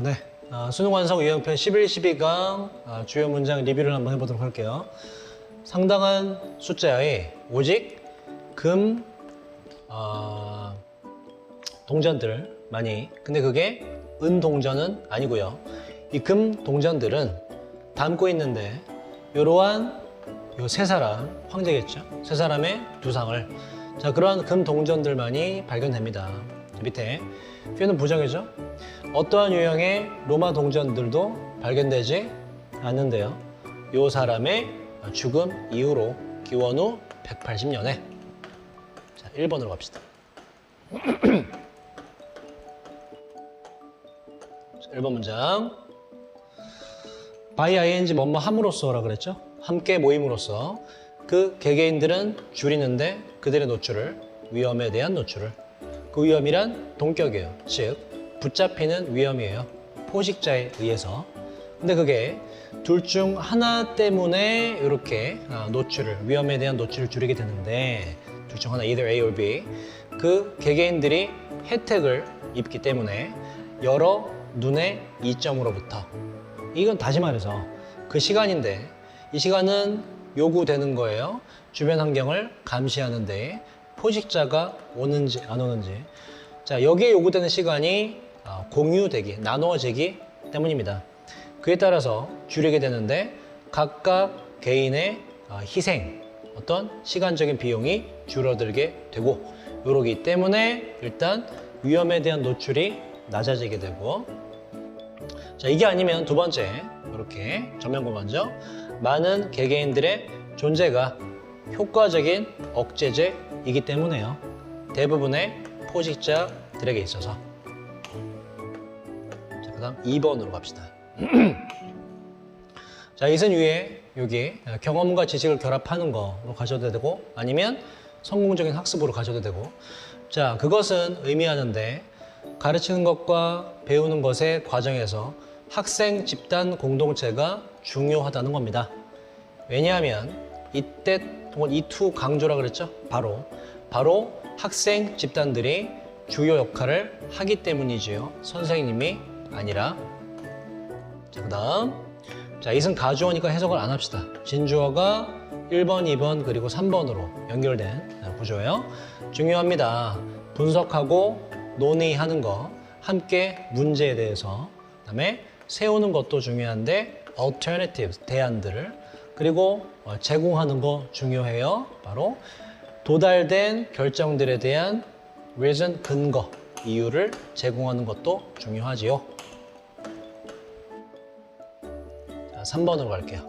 네. 수능 완성 유형편 11, 12강 주요 문장 리뷰를 한번 해보도록 할게요. 상당한 숫자의 오직 금 동전들 많이. 근데 그게 은 동전은 아니고요. 이 금 동전들은 담고 있는데 이러한 요 세 사람, 황제겠죠? 세 사람의 두상을. 자, 그러한 금 동전들만이 발견됩니다. 밑에 퓨는 부정이죠? 어떠한 유형의 로마 동전들도 발견되지 않는데요. 이 사람의 죽음 이후로 기원 후 180년에. 자, 1번으로 갑시다. 1번 문장. by ing 뭐뭐 함으로써라 그랬죠? 함께 모임으로써 그 개개인들은 줄이는데 그들의 노출을, 위험에 대한 노출을. 그 위험이란 동격이에요. 즉 붙잡히는 위험이에요. 포식자에 의해서. 근데 그게 둘 중 하나 때문에 이렇게 노출을, 위험에 대한 노출을 줄이게 되는데, 둘 중 하나, either A or B. 그 개개인들이 혜택을 입기 때문에 여러 눈의 이점으로부터. 이건 다시 말해서 그 시간인데, 이 시간은 요구되는 거예요. 주변 환경을 감시하는데 포식자가 오는지 안 오는지. 자, 여기에 요구되는 시간이 공유되기, 나누어지기 때문입니다. 그에 따라서 줄이게 되는데 각각 개인의 희생, 어떤 시간적인 비용이 줄어들게 되고, 이러기 때문에 일단 위험에 대한 노출이 낮아지게 되고. 자, 이게 아니면 두 번째, 이렇게 전면부 먼저, 많은 개개인들의 존재가 효과적인 억제제이기 때문에요. 대부분의 포식자들에게 있어서. 자, 그 다음 2번으로 갑시다. 자, 이선 위에 여기 경험과 지식을 결합하는 거로 가져도 되고, 아니면 성공적인 학습으로 가져도 되고. 자, 그것은 의미하는데 가르치는 것과 배우는 것의 과정에서 학생 집단 공동체가 중요하다는 겁니다. 왜냐하면 이때 이 투 강조라 그랬죠? 바로 학생 집단들이 주요 역할을 하기 때문이지요. 선생님이 아니라. 자, 그 다음. 자, 이승 가주어니까 해석을 안 합시다. 진주어가 1번, 2번, 그리고 3번으로 연결된 구조예요. 중요합니다. 분석하고 논의하는 거, 함께 문제에 대해서. 그 다음에 세우는 것도 중요한데 alternatives, 대안들을. 그리고 제공하는 거 중요해요. 바로 도달된 결정들에 대한 reason, 근거, 이유를 제공하는 것도 중요하지요. 자, 3번으로 갈게요.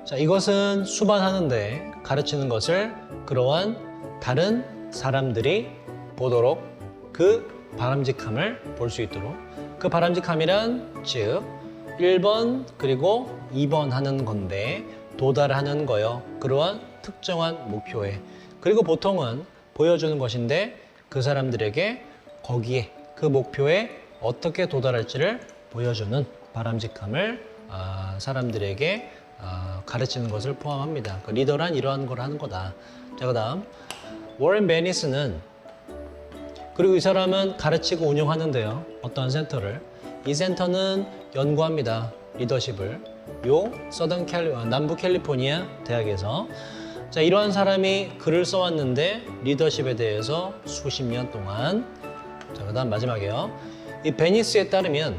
자, 이것은 수반하는데 가르치는 것을 그러한 다른 사람들이 보도록, 그 바람직함을 볼 수 있도록. 그 바람직함이란 즉 1번 그리고 2번 하는 건데 도달하는 거요. 그러한 특정한 목표에. 그리고 보통은 보여주는 것인데 그 사람들에게 거기에, 그 목표에 어떻게 도달할지를 보여주는 바람직함을 사람들에게 가르치는 것을 포함합니다. 그 리더란 이러한 걸 하는 거다. 자, 그 다음 워렌 베니스는, 그리고 이 사람은 가르치고 운영하는데요. 어떤 센터를. 이 센터는 연구합니다. 리더십을. 남부 캘리포니아 대학에서. 자, 이러한 사람이 글을 써왔는데 리더십에 대해서 수십 년 동안. 자, 그 다음 마지막이요. 이 베니스에 따르면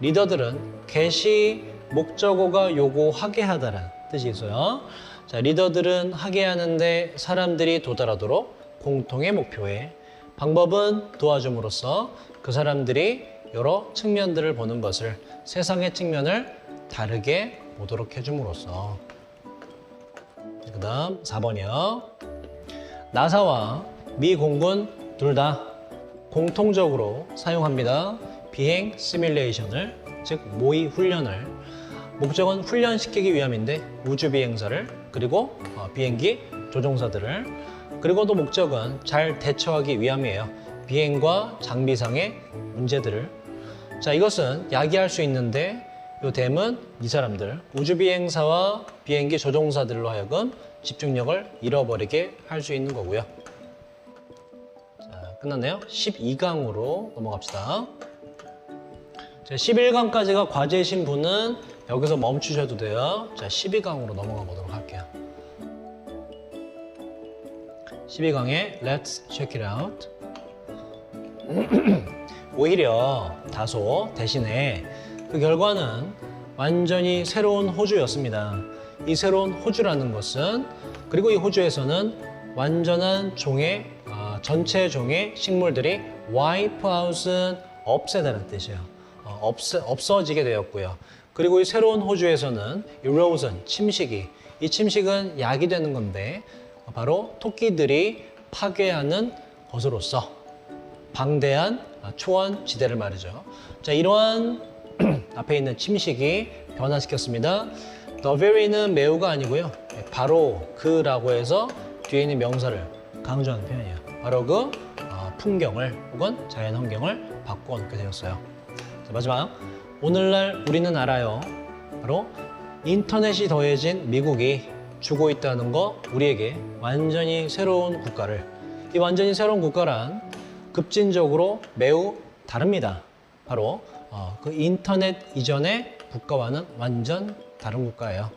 리더들은 개시 목적어가 요구하게 하다라는 뜻이 있어요. 자, 리더들은 하게 하는데 사람들이 도달하도록 공통의 목표에. 방법은 도와줌으로써 그 사람들이 여러 측면들을 보는 것을, 세상의 측면을 다르게 보도록 해줌으로써. 그 다음 4번이요. 나사와 미 공군 둘 다 공통적으로 사용합니다. 비행 시뮬레이션을, 즉 모의 훈련을. 목적은 훈련시키기 위함인데 우주 비행사를, 그리고 비행기 조종사들을. 그리고 또 목적은 잘 대처하기 위함이에요. 비행과 장비상의 문제들을. 자, 이것은 야기할 수 있는데 이 댐은 이 사람들, 우주 비행사와 비행기 조종사들로 하여금 집중력을 잃어버리게 할 수 있는 거고요. 자, 자, 끝났네요. 12강으로 넘어갑시다. 자, 11강까지가 과제이신 분은 여기서 멈추셔도 돼요. 자, 12강으로 넘어가 보도록 할게요. 12강에 Let's check it out. 오히려 다소 대신에 그 결과는 완전히 새로운 호주였습니다. 이 새로운 호주라는 것은 그리고 이 호주에서는 완전한 종의 전체 종의 식물들이 wipe out은 없애다는 뜻이에요. 없어지게 되었고요. 그리고 이 새로운 호주에서는 erosion, 침식이 이 침식은 약이 되는 건데 바로 토끼들이 파괴하는 것으로서 방대한 초원 지대를 말이죠. 자, 이러한 앞에 있는 침식이 변화시켰습니다. The very는 매우가 아니고요. 바로 그라고 해서 뒤에 있는 명사를 강조하는 표현이에요. 바로 그 풍경을 혹은 자연 환경을 바꿔놓게 되었어요. 자, 마지막 오늘날 우리는 알아요. 바로 인터넷이 더해진 미국이 주고 있다는 거 우리에게 완전히 새로운 국가를 이 완전히 새로운 국가란 급진적으로 매우 다릅니다. 바로 그 인터넷 이전의 국가와는 완전 다른 국가예요.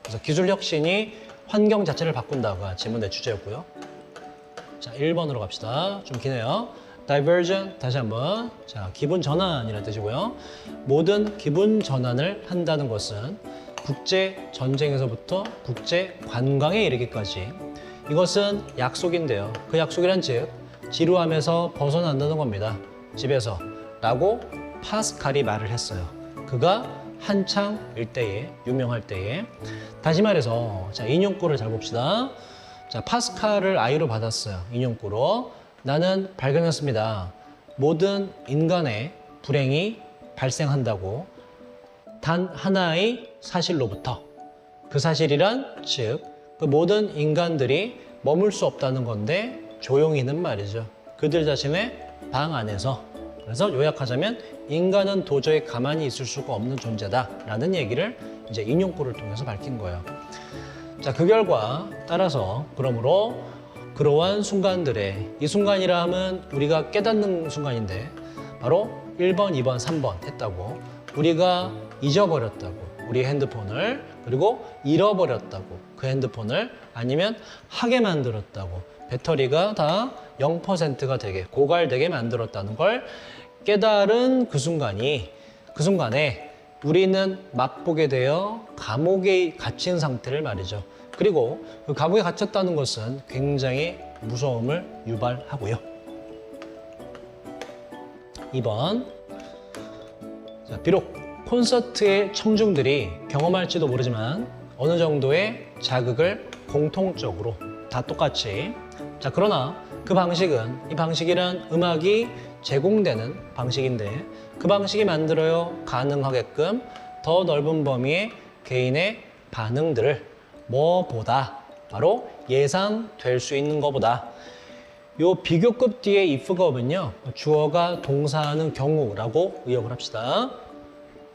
그래서 기술 혁신이 환경 자체를 바꾼다가 질문의 주제였고요. 자, 1번으로 갑시다. 좀 기네요. Diversion 다시 한번. 자, 기분 전환이라는 뜻이고요. 모든 기분 전환을 한다는 것은 국제 전쟁에서부터 국제 관광에 이르기까지 이것은 약속인데요. 그 약속이란 즉 지루함에서 벗어난다는 겁니다. 집에서 라고 파스칼이 말을 했어요. 그가 한창 일때에 유명할 때에 다시 말해서 자, 인용구를 잘 봅시다. 자, 파스칼을 아이로 받았어요. 인용구로 나는 발견했습니다. 모든 인간의 불행이 발생한다고 단 하나의 사실로부터 그 사실이란 즉 그 모든 인간들이 머물 수 없다는 건데 조용히는 말이죠. 그들 자신의 방 안에서 그래서 요약하자면 인간은 도저히 가만히 있을 수가 없는 존재다라는 얘기를 이제 인용구를 통해서 밝힌 거예요. 자, 그 결과 따라서 그러므로 그러한 순간들에 이 순간이라 하면 우리가 깨닫는 순간인데 바로 1번, 2번, 3번 했다고 우리가 잊어버렸다고 우리 핸드폰을 그리고 잃어버렸다고 그 핸드폰을 아니면 하게 만들었다고 배터리가 다 0%가 되게 고갈되게 만들었다는 걸 깨달은 그 순간에 우리는 맛보게 되어 감옥에 갇힌 상태를 말이죠. 그리고 그 감옥에 갇혔다는 것은 굉장히 무서움을 유발하고요. 2번. 자, 비록 콘서트의 청중들이 경험할지도 모르지만 어느 정도의 자극을 공통적으로 다 똑같이 자, 그러나 그 방식은 이 방식이란 음악이 제공되는 방식인데 그 방식이 만들어요 가능하게끔 더 넓은 범위의 개인의 반응들을 뭐보다 바로 예상될 수 있는 것보다 요 비교급 뒤에 if가오면요 주어가 동사하는 경우라고 의역을 합시다.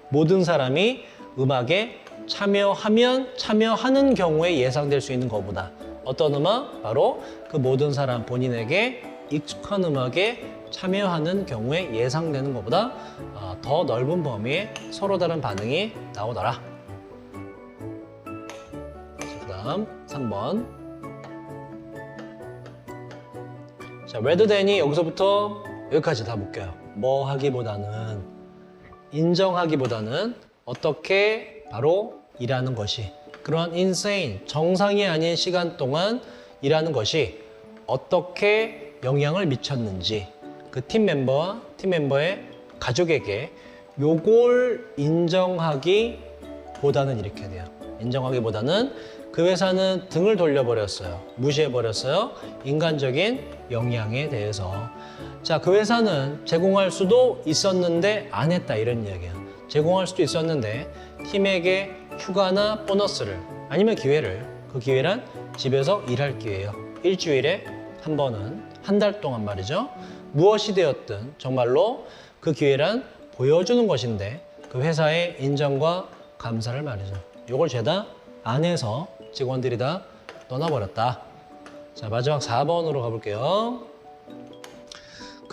모든 사람이 음악에 참여하는 경우에 예상될 수 있는 것보다 어떤 음악? 바로 그 모든 사람 본인에게 익숙한 음악에 참여하는 경우에 예상되는 것보다 더 넓은 범위에 서로 다른 반응이 나오더라. 그 다음 3번. 자, rather than이 여기서부터 여기까지 다 묶여요. 뭐 하기보다는 인정하기보다는 어떻게 바로 일하는 것이 그런 insane, 정상이 아닌 시간 동안 일하는 것이 어떻게 영향을 미쳤는지 그 팀 멤버의 가족에게 요걸 인정하기보다는 이렇게 돼요. 인정하기보다는 그 회사는 등을 돌려버렸어요. 무시해버렸어요. 인간적인 영향에 대해서. 자, 그 회사는 제공할 수도 있었는데 안 했다 이런 이야기예요. 제공할 수도 있었는데 팀에게 휴가나 보너스를 아니면 기회를 그 기회란 집에서 일할 기회예요. 일주일에 한 번은 한 달 동안 말이죠. 무엇이 되었든 정말로 그 기회란 보여주는 것인데 그 회사의 인정과 감사를 말이죠. 요걸 죄다 안 해서 직원들이 다 떠나버렸다. 자, 마지막 4번으로 가볼게요.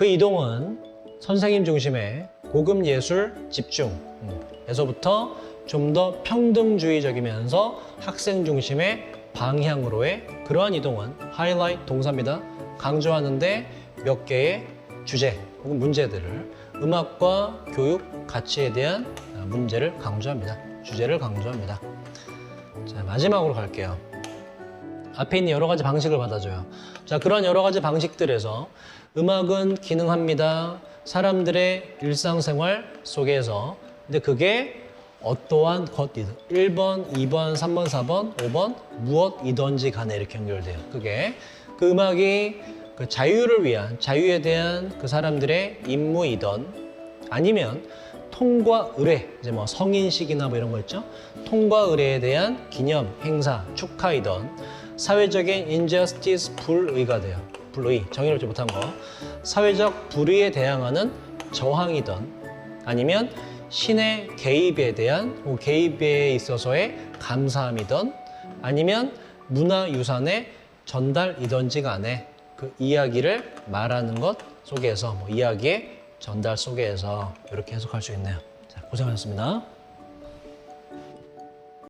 그 이동은 선생님 중심의 고급 예술 집중에서부터 좀 더 평등주의적이면서 학생 중심의 방향으로의 그러한 이동은 하이라이트 동사입니다. 강조하는데 몇 개의 주제 혹은 문제들을 음악과 교육 가치에 대한 문제를 강조합니다. 주제를 강조합니다. 자, 마지막으로 갈게요. 앞에 있는 여러 가지 방식을 받아줘요. 자, 그런 여러 가지 방식들에서 음악은 기능합니다. 사람들의 일상생활 속에서. 근데 그게 어떠한 것이든 1번, 2번, 3번, 4번, 5번 무엇이든지 간에 이렇게 연결돼요. 그게 그 음악이 그 자유를 위한 자유에 대한 그 사람들의 임무이던 아니면 통과 의례, 이제 뭐 성인식이나 뭐 이런 거 있죠. 통과 의례에 대한 기념, 행사, 축하이던 사회적인 injustice 불의가 돼요. 불의, 정의롭지 못한 거. 사회적 불의에 대항하는 저항이던 아니면 신의 개입에 대한 개입에 있어서의 감사함이던 아니면 문화유산의 전달이던지 간에 그 이야기를 말하는 것 속에서 이야기의 전달 속에서 이렇게 해석할 수 있네요. 자, 고생하셨습니다.